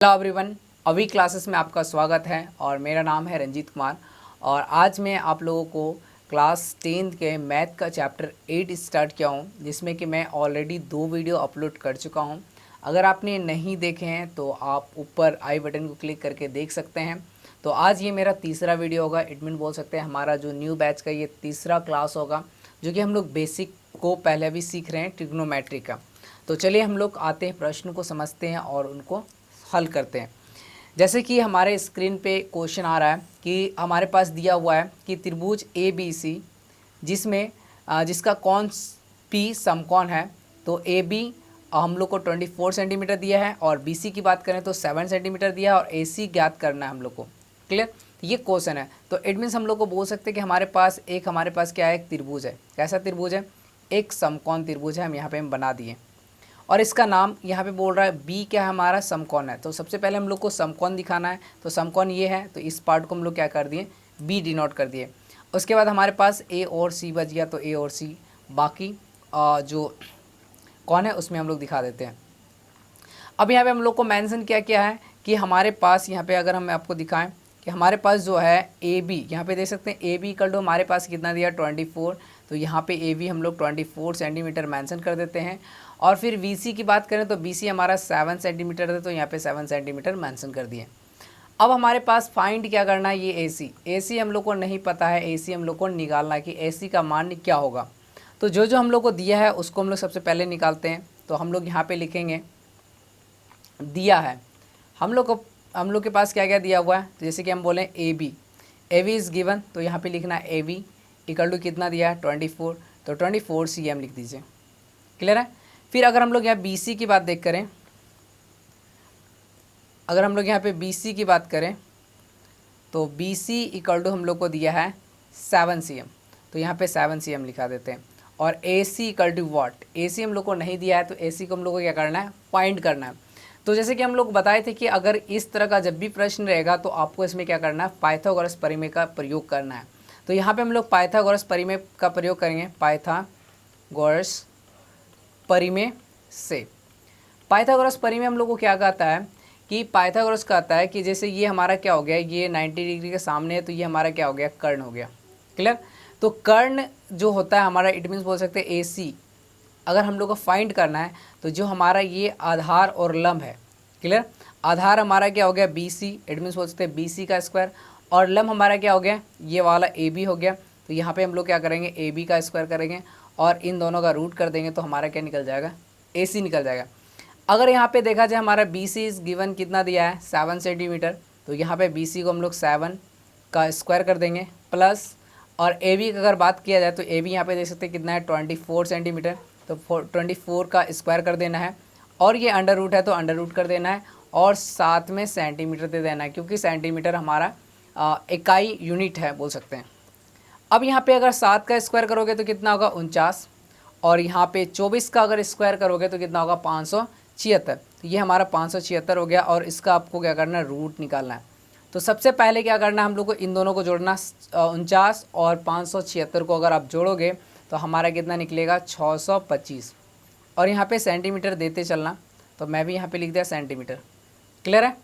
Hello everyone, अभी classes में आपका स्वागत है और मेरा नाम है रंजीत कुमार। और आज मैं आप लोगों को क्लास 10 के मैथ का चैप्टर 8 स्टार्ट किया हूँ, जिसमें कि मैं ऑलरेडी 2 वीडियो अपलोड कर चुका हूँ। अगर आपने नहीं देखे हैं तो आप ऊपर आई बटन को क्लिक करके देख सकते हैं। तो आज ये मेरा तीसरा वीडियो होगा। इट मीन बोल सकते हैं हमारा जो न्यू बैच का ये तीसरा क्लास होगा, जो कि हम लोग बेसिक को पहले भी सीख रहे हैं, ट्रिग्नोमेट्री का। तो चलिए हम लोग आते हैं, प्रश्न को समझते हैं और उनको हल करते हैं। जैसे कि हमारे स्क्रीन पे क्वेश्चन आ रहा है कि हमारे पास दिया हुआ है कि त्रिभुज ए बी सी जिसमें जिसका कौन पी समकोण है। तो ए बी हम लोग को 24 सेंटीमीटर दिया है और बी सी की बात करें तो 7 सेंटीमीटर दिया है और ए सी ज्ञात करना है हम लोग को। क्लियर, ये क्वेश्चन है। तो इट मीन्स हम लोग को बोल सकते हैं कि हमारे पास क्या है, एक त्रिभुज है। कैसा त्रिभुज है? एक समकोण त्रिभुज है। हम यहाँ पे हम बना दिए और इसका नाम यहाँ पे बोल रहा है बी क्या है, हमारा समकोण है। तो सबसे पहले हम लोग को समकोण दिखाना है। तो समकोण ये है, तो इस पार्ट को हम लोग क्या कर दिए, बी डिनोट कर दिए। उसके बाद हमारे पास ए और सी बच गया, तो ए और सी। बाकी जो कौन है उसमें हम लोग दिखा देते हैं। अब यहाँ पे हम लोग को मेंशन क्या है कि हमारे पास यहाँ पे अगर हम आपको दिखाएं कि हमारे पास जो है ए बी, यहाँ पे देख सकते हैं ए बी इक्वल टू हमारे पास कितना दिया, 24। तो यहाँ पे ए बी हम लोग 24 सेंटीमीटर मेंशन कर देते हैं। और फिर वी सी की बात करें तो बी सी हमारा 7 सेंटीमीटर है, तो यहाँ पे 7 सेंटीमीटर मेंशन कर दिए। अब हमारे पास फाइंड क्या करना है, ये ए सी हम लोग को नहीं पता है। ए सी हम लोग को निकालना है कि ए सी का मान क्या होगा। तो जो हम लोग को दिया है उसको हम लोग सबसे पहले निकालते हैं। तो हम लोग यहाँ पे लिखेंगे दिया है हम लोग के पास क्या क्या दिया हुआ है। तो जैसे कि हम बोलें ए बी इज़ गिवन, तो यहाँ पे लिखना है ए बी इक्वल टू कितना दिया है, 24। तो 24 cm लिख दीजिए। क्लियर है। फिर अगर हम लोग यहाँ बी सी की बात देख करें, अगर हम लोग यहाँ पे बी सी की बात करें तो बी सी इक्वल टू हम लोग को दिया है 7 cm। तो यहाँ पे 7 cm लिखा देते हैं। और ए सी इक्वल टू वॉट, ए सी हम लोग को नहीं दिया है, तो ए सी को हम लोग को क्या करना है, फाइंड करना है। तो जैसे कि हम लोग बताए थे कि अगर इस तरह का जब भी प्रश्न रहेगा तो आपको इसमें क्या करना है, पाइथागोरस परिमेय का प्रयोग करना है। तो यहाँ पे हम लोग पाइथागोरस परिमेय का प्रयोग करेंगे। पाइथागोरस परिमेय से, पाइथागोरस परिमेय हम लोग को क्या कहता है कि पाइथागोरस कहता है कि जैसे ये हमारा क्या हो गया, ये 90 डिग्री के सामने है, तो ये हमारा क्या हो गया, कर्ण हो गया। क्लियर। तो कर्ण जो होता है हमारा, इट मीन्स बोल सकते हैं ए सी अगर हम लोग को फाइंड करना है, तो जो हमारा ये आधार और लंब है। क्लियर। आधार हमारा क्या हो गया, बी सी, इट मीन्स बोल सकते हैं बी सी का स्क्वायर। और लंब हमारा क्या हो गया, ये वाला ए बी हो गया। तो यहाँ पे हम लोग क्या करेंगे, ए बी का स्क्वायर करेंगे और इन दोनों का रूट कर देंगे, तो हमारा क्या निकल जाएगा, ए सी निकल जाएगा। अगर यहाँ पे देखा जाए हमारा बी सी इज़ गिवन कितना दिया है, 7 सेंटीमीटर। तो यहाँ पे बी सी को हम लोग 7 का स्क्वायर कर देंगे प्लस, और ए बी की अगर बात किया जाए तो ए बी यहाँ पे देख सकते हैं कितना है, 24 सेंटीमीटर। तो 24 का स्क्वायर कर देना है और ये अंडर रूट है तो अंडर रूट कर देना है और साथ में सेंटीमीटर दे देना है, क्योंकि सेंटीमीटर हमारा इकाई यूनिट है बोल सकते हैं। अब यहाँ पे अगर 7 का स्क्वायर करोगे तो कितना होगा, 49। और यहाँ पे 24 का अगर स्क्वायर करोगे तो कितना होगा, 576। तो ये हमारा 576 हो गया और इसका आपको क्या करना है, रूट निकालना है। तो सबसे पहले क्या करना है, हम लोग को इन दोनों को जोड़ना। 49 और 576 को अगर आप जोड़ोगे तो हमारा कितना निकलेगा, 625। और यहाँ पे सेंटीमीटर देते चलना, तो मैं भी यहाँ पे लिख दिया सेंटीमीटर। क्लियर है।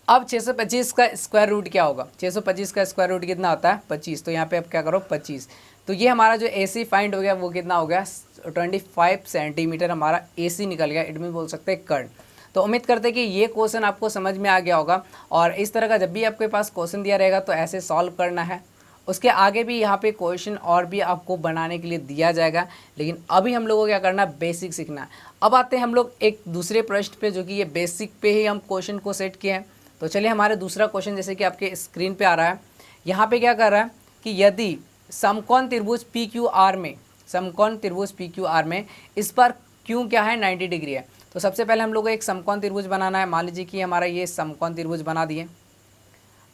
अब 625 का स्क्वायर रूट क्या होगा, 625 का स्क्वायर रूट कितना होता है, 25। तो यहाँ पे अब क्या करो, 25। तो ये हमारा जो ए सी फाइंड हो गया वो कितना हो गया, 25 सेंटीमीटर हमारा ए सी निकल गया। इट मीन बोल सकते हैं कर्ण। तो उम्मीद करते हैं कि ये क्वेश्चन आपको समझ में आ गया होगा। और इस तरह का जब भी आपके पास क्वेश्चन दिया रहेगा तो ऐसे सॉल्व करना है। उसके आगे भी यहाँ पे क्वेश्चन और भी आपको बनाने के लिए दिया जाएगा, लेकिन अभी हम लोगों को क्या करना है, बेसिक सीखना है। अब आते हैं हम लोग एक दूसरे प्रश्न पे, जो कि ये बेसिक पे ही हम क्वेश्चन को सेट किए हैं। तो चलिए हमारे दूसरा क्वेश्चन जैसे कि आपके स्क्रीन पे आ रहा है, यहाँ पे क्या कर रहा है कि यदि समकोण त्रिभुज पी क्यू आर में, समकोण त्रिभुज पी क्यू आर में इस पर क्यों क्या है, 90 डिग्री है। तो सबसे पहले हम लोग को एक समकोण त्रिभुज बनाना है। मान लीजिए कि हमारा ये समकोण त्रिभुज बना दिए।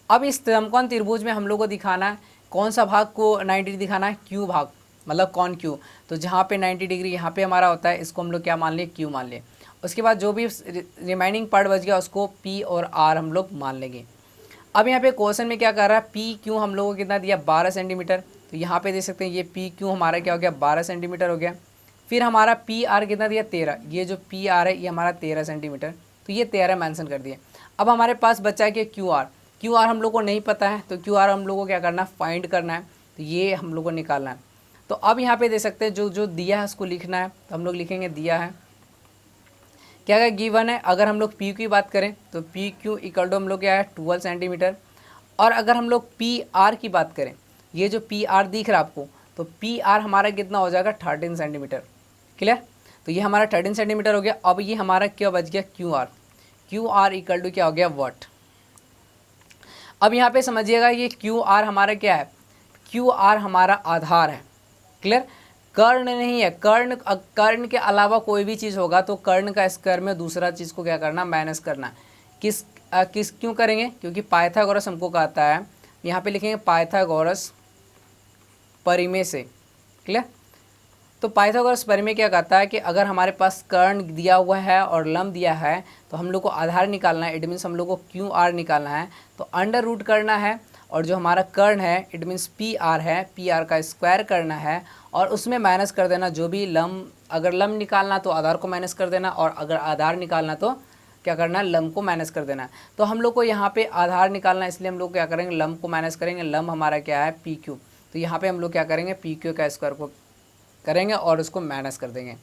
अब इस समकोण त्रिभुज में हम लोग को दिखाना है कौन सा भाग को 90 डिग्री दिखाना है, क्यू भाग, मतलब कौन क्यू। तो जहाँ पे 90 डिग्री यहाँ पे हमारा होता है, इसको हम लोग क्या मान लिए, क्यू मान लिए। उसके बाद जो भी रिमाइनिंग पार्ट बच गया उसको पी और आर हम लोग मान लेंगे। अब यहाँ पे क्वेश्चन में क्या कर रहा है, पी क्यू हम लोगों को कितना दिया, 12 सेंटीमीटर। तो यहाँ पे देख सकते हैं ये पी क्यू हमारा क्या हो गया, 12 सेंटीमीटर हो गया। फिर हमारा पी आर कितना दिया, 13। ये जो पी आर है ये हमारा 13 सेंटीमीटर। तो ये 13 मेंशन कर दिए। अब हमारे पास बचा कि क्यू आर हम लोग को नहीं पता है, तो क्यू आर हम लोग को क्या करना है, फाइंड करना है, तो ये हम लोग को निकालना है। तो अब यहाँ पे दे सकते हैं जो जो दिया है उसको लिखना है, तो हम लोग लिखेंगे दिया है क्या क्या गिवन है। अगर हम लोग पी की बात करें तो पी क्यू इक्वल टू हम लोग क्या है 12 सेंटीमीटर। और अगर हम लोग पी आर की बात करें, ये जो पी आर दिख रहा है आपको, तो पी आर हमारा कितना हो जाएगा 13 सेंटीमीटर। क्लियर, तो ये हमारा 13 सेंटीमीटर हो गया। अब ये हमारा क्या बच गया क्यू आर इक्वल टू क्या हो गया वाट। अब यहाँ पे समझिएगा ये क्यू आर हमारा क्या है, क्यू आर हमारा आधार है। क्लियर, कर्ण नहीं है, कर्ण के अलावा कोई भी चीज़ होगा तो कर्ण का स्क्वायर में दूसरा चीज़ को क्या करना, माइनस करना। किस क्यों करेंगे, क्योंकि पाइथागोरस हमको कहता है, यहाँ पे लिखेंगे पाइथागोरस परिमेय से। क्लियर, तो पाइथागोरस परिमेय क्या कहता है कि अगर हमारे पास कर्ण दिया हुआ है और लंब दिया है तो हम लोग को आधार निकालना है, इट मीन्स हम लोग को क्यू आर निकालना है, तो अंडर रूट करना है, और जो हमारा कर्ण है इट मीन्स पी आर है, पी आर का स्क्वायर करना है, और उसमें माइनस कर देना जो भी लंब, अगर लंब निकालना तो आधार को माइनस कर देना, और अगर आधार निकालना तो क्या करना है, लंब को माइनस कर देना। तो हम लोग को यहाँ पे आधार निकालना है, इसलिए हम लोग क्या करेंगे, लंब को माइनस करेंगे। लंब हमारा क्या है पी क्यू, तो यहाँ पे हम लोग क्या करेंगे, पी क्यू का स्क्वायर को करेंगे और उसको माइनस कर देंगे।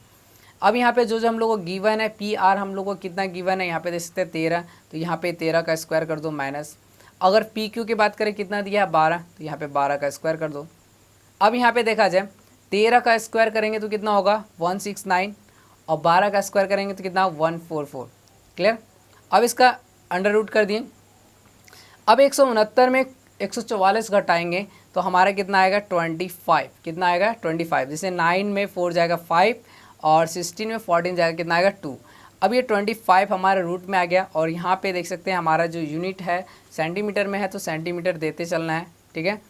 अब यहाँ पे जो जो हम लोग को गिवन है पी आर हम लोग को कितना गिवन है, यहाँ पे देख सकते हैं 13, तो यहाँ पे 13 का स्क्वायर कर दो माइनस। अगर पी क्यू की बात करें कितना दिया है 12, तो यहाँ पे 12 का स्क्वायर कर दो। अब यहाँ पे देखा जाए 13 का स्क्वायर करेंगे तो कितना होगा 169, और 12 का स्क्वायर करेंगे तो कितना 144। क्लियर, अब इसका अंडर रूट कर दिए। अब 169 में 144 घटाएंगे तो हमारा कितना आएगा 25, कितना आएगा 25। जैसे 9 में 4 जाएगा 5, और 16 में 14 जाएगा कितना आएगा 2। अब ये 25 हमारे रूट में आ गया, और यहाँ पे देख सकते हैं हमारा जो यूनिट है सेंटीमीटर में है, तो सेंटीमीटर देते चलना है। ठीक है,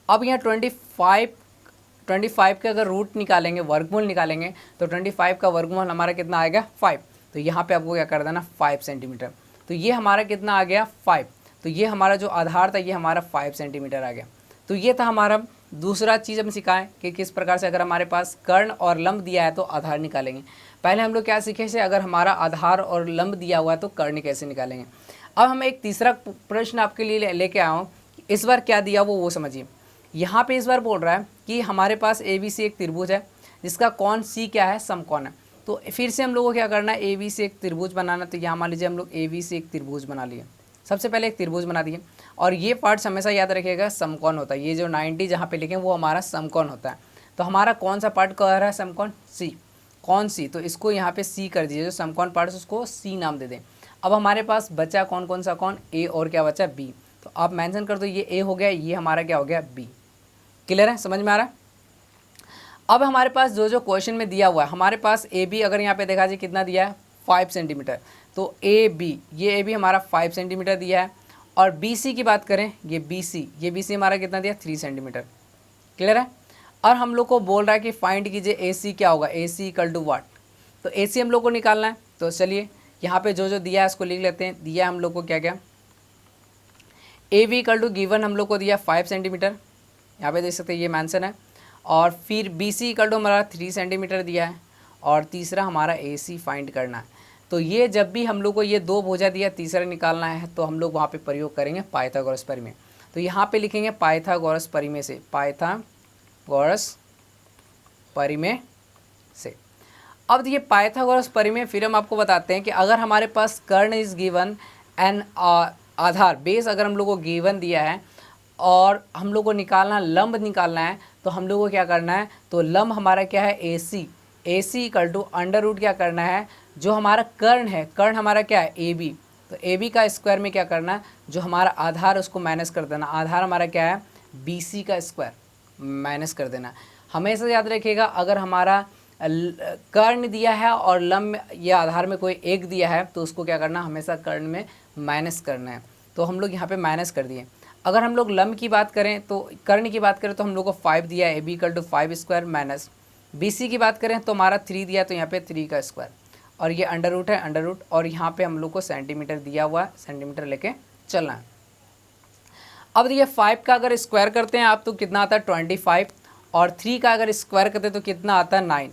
अब यहाँ 25 के अगर रूट निकालेंगे, वर्गमूल निकालेंगे, तो 25 का वर्गमूल हमारा कितना आएगा 5, तो यहाँ पे आपको क्या कर देना 5 सेंटीमीटर। तो ये हमारा कितना आ गया 5, तो ये हमारा जो आधार था ये हमारा 5 सेंटीमीटर आ गया। तो ये था हमारा दूसरा चीज़ हम सिखाएं कि किस प्रकार से अगर हमारे पास कर्ण और लंब दिया है तो आधार निकालेंगे। पहले हम लोग क्या सीखे थे, अगर हमारा आधार और लंब दिया हुआ है तो कर्ण कैसे निकालेंगे। अब हम एक तीसरा प्रश्न आपके लिए लेके आया हूँ, इस बार क्या दिया वो समझिए। यहाँ पे इस बार बोल रहा है कि हमारे पास ABC एक त्रिभुज है जिसका कौन C क्या है, समकोण है। तो फिर से हम लोग को क्या करना है, ABC एक त्रिभुज बनाना। तो यहाँ मान लीजिए हम लोग ABC एक त्रिभुज बना लिए, सबसे पहले एक त्रिभुज बना दिए, और ये पार्ट हमेशा याद रखिएगा समकोण होता है। ये जो 90 जहाँ पे लिखें वो हमारा समकोण होता है। तो हमारा कौन सा पार्ट कह रहा है समकोण, C, कौन सी, तो इसको यहाँ पे C कर दीजिए, जो समकोण पार्ट है उसको C नाम दे दें। अब हमारे पास बचा कौन सा कौन, A, और क्या बचा B, तो आप मेंशन कर दो, ये A हो गया, ये हमारा क्या हो गया B। क्लियर है, समझ में आ रहा है। अब हमारे पास जो जो क्वेश्चन में दिया हुआ है, हमारे पास AB अगर यहाँ पे देखा जाए कितना दिया है 5 सेंटीमीटर, तो AB, ये AB हमारा 5 सेंटीमीटर दिया है। और BC की बात करें, ये BC हमारा कितना दिया 3 सेंटीमीटर। क्लियर है, और हम लोग को बोल रहा है कि फाइंड कीजिए AC क्या होगा, AC इक्वल टू वाट। तो AC हम लोग को निकालना है, तो चलिए यहाँ पे जो जो दिया है उसको लिख लेते हैं। दिया हम लोग को क्या क्या, AB इक्वल टू गिवन हम लोग को दिया 5 सेंटीमीटर, यहाँ पे देख सकते हैं ये मेंशन है। और फिर BC इक्वल टू हमारा 3 सेंटीमीटर दिया है, और तीसरा हमारा AC फाइंड करना है। तो ये जब भी हम लोग को ये दो भुजा दिया, तीसरा निकालना है, तो हम लोग वहाँ पे प्रयोग करेंगे पाइथागोरस परिमेय। तो यहाँ पे लिखेंगे पाइथागोरस परिमेय से, पाइथागोरस परिमेय से। अब ये पाइथागोरस परिमेय फिर हम आपको बताते हैं कि अगर हमारे पास कर्ण इज गिवन एंड आधार बेस अगर हम लोग को गिवन दिया है और हम लोग को निकालना, लंब निकालना है, तो हम लोग को क्या करना है, तो लंब हमारा क्या है AC equal to under root क्या करना है, जो हमारा कर्ण है, कर्ण हमारा क्या है AB, तो AB का स्क्वायर में क्या करना है, जो हमारा आधार उसको माइनस कर देना। आधार हमारा क्या है BC का स्क्वायर, माइनस कर देना। हमेशा याद रखिएगा अगर हमारा कर्ण दिया है और लंब या आधार में कोई एक दिया है तो उसको क्या करना, हमेशा कर्ण में माइनस करना है। तो हम लोग यहाँ पे माइनस कर दिए। अगर हम लोग लंब की बात करें तो कर्ण की बात करें तो हम लोग को 5 दिया है, AB equal to 5 square minus BC की बात करें तो हमारा 3 दिया, तो यहाँ पे 3 का स्क्वायर, और ये अंडर रूट है, अंडर रूट, और यहाँ पे हम लोग को सेंटीमीटर दिया हुआ है, सेंटीमीटर लेके चलना है। अब ये 5 का अगर स्क्वायर करते हैं आप तो कितना आता है 25, और 3 का अगर स्क्वायर करते हैं तो कितना आता है 9।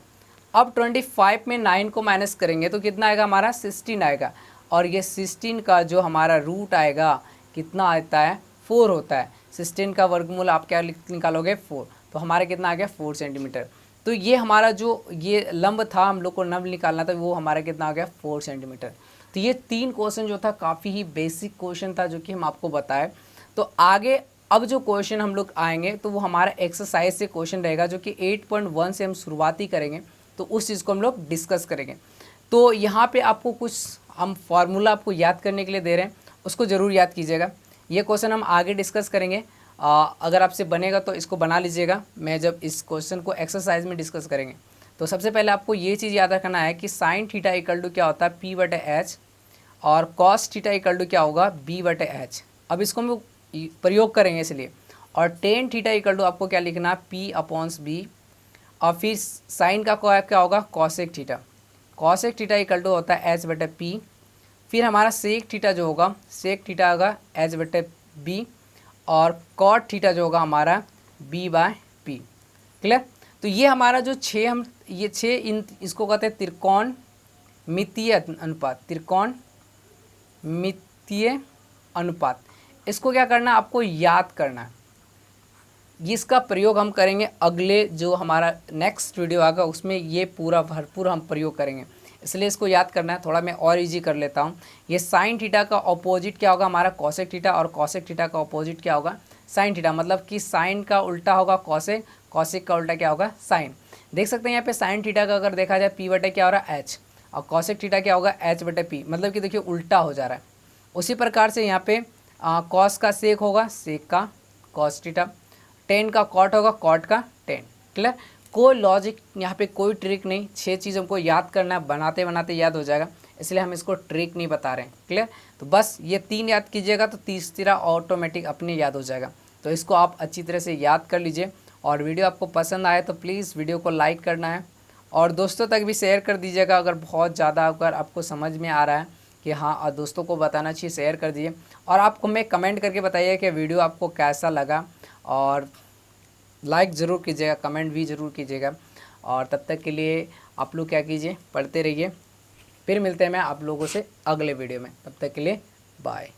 अब 25 में 9 को माइनस करेंगे तो कितना आएगा हमारा 16 आएगा, और ये 16 का जो हमारा रूट आएगा कितना आता है 4 होता है। 16 का वर्गमूल आप क्या निकालोगे 4, तो हमारा कितना आ गया 4 सेंटीमीटर। तो ये हमारा जो ये लंब था हम लोग को लंब निकालना था वो हमारा कितना आ गया 4 सेंटीमीटर। तो ये 3 क्वेश्चन जो था काफ़ी ही बेसिक क्वेश्चन था जो कि हम आपको बताए। तो आगे अब जो क्वेश्चन हम लोग आएंगे तो वो हमारा एक्सरसाइज से क्वेश्चन रहेगा जो कि 8.1 से हम शुरुआती करेंगे, तो उस चीज़ को हम लोग डिस्कस करेंगे। तो यहाँ पे आपको कुछ हम फार्मूला आपको याद करने के लिए दे रहे हैं, उसको ज़रूर याद कीजिएगा। ये क्वेश्चन हम आगे डिस्कस करेंगे, अगर आपसे बनेगा तो इसको बना लीजिएगा, मैं जब इस क्वेश्चन को एक्सरसाइज में डिस्कस करेंगे। तो सबसे पहले आपको ये चीज़ याद रखना है कि साइन थीटा इक्वल टू क्या होता है P/H और कॉस थीटा इक्वल टू क्या होगा B/H। अब इसको हम प्रयोग करेंगे इसलिए, और टेन थीटा इक्वल टू आपको क्या लिखना है P/B, और फिर साइन का क्या होगा cosec theta. Cosec theta equal to होता है H/P। फिर हमारा सेक थीटा जो होगा सेक थीटा होगा H/B, और कॉट थीटा जो होगा हमारा B/P। क्लियर। तो ये हमारा जो ये छः इसको कहते हैं त्रिकोणमितीय अनुपात। त्रिकोणमितीय अनुपात, इसको क्या करना है आपको याद करना है। इसका प्रयोग हम करेंगे अगले जो हमारा नेक्स्ट वीडियो आएगा उसमें ये पूरा भरपूर हम प्रयोग करेंगे, इसलिए इसको याद करना है। थोड़ा मैं और इजी कर लेता हूँ। ये साइन थीटा का ऑपोजिट क्या होगा हमारा कॉसेक थीटा, और कॉसेक थीटा का ऑपोजिट क्या होगा साइन थीटा। मतलब कि साइन का उल्टा होगा कॉसेक, कॉसेक का उल्टा क्या होगा साइन। देख सकते हैं यहाँ पे साइन थीटा का अगर देखा जाए P/क्या हो रहा है H, और कॉसेक थीटा क्या होगा H/P, मतलब कि देखिए उल्टा हो जा रहा है। उसी प्रकार से यहाँ पे कॉस का सेक होगा सेक का कॉस थीटा, टेन का कॉट होगा कॉट का टेन। क्लियर। कोई लॉजिक यहाँ पे कोई ट्रिक नहीं, 6 चीज़ हमको याद करना है, बनाते बनाते याद हो जाएगा, इसलिए हम इसको ट्रिक नहीं बता रहे हैं। क्लियर। तो बस ये 3 याद कीजिएगा तो तीसरा ऑटोमेटिक अपने याद हो जाएगा। तो इसको आप अच्छी तरह से याद कर लीजिए, और वीडियो आपको पसंद आए तो प्लीज़ वीडियो को लाइक करना है, और दोस्तों तक भी शेयर कर दीजिएगा। अगर बहुत ज़्यादा अगर आपको समझ में आ रहा है कि हाँ, और दोस्तों को बताना चाहिए, शेयर कर दीजिए। और आपको मैं कमेंट करके बताइए कि वीडियो आपको कैसा लगा, और लाइक ज़रूर कीजिएगा, कमेंट भी ज़रूर कीजिएगा। और तब तक के लिए आप लोग क्या कीजिए, पढ़ते रहिए। फिर मिलते हैं मैं आप लोगों से अगले वीडियो में, तब तक के लिए बाय।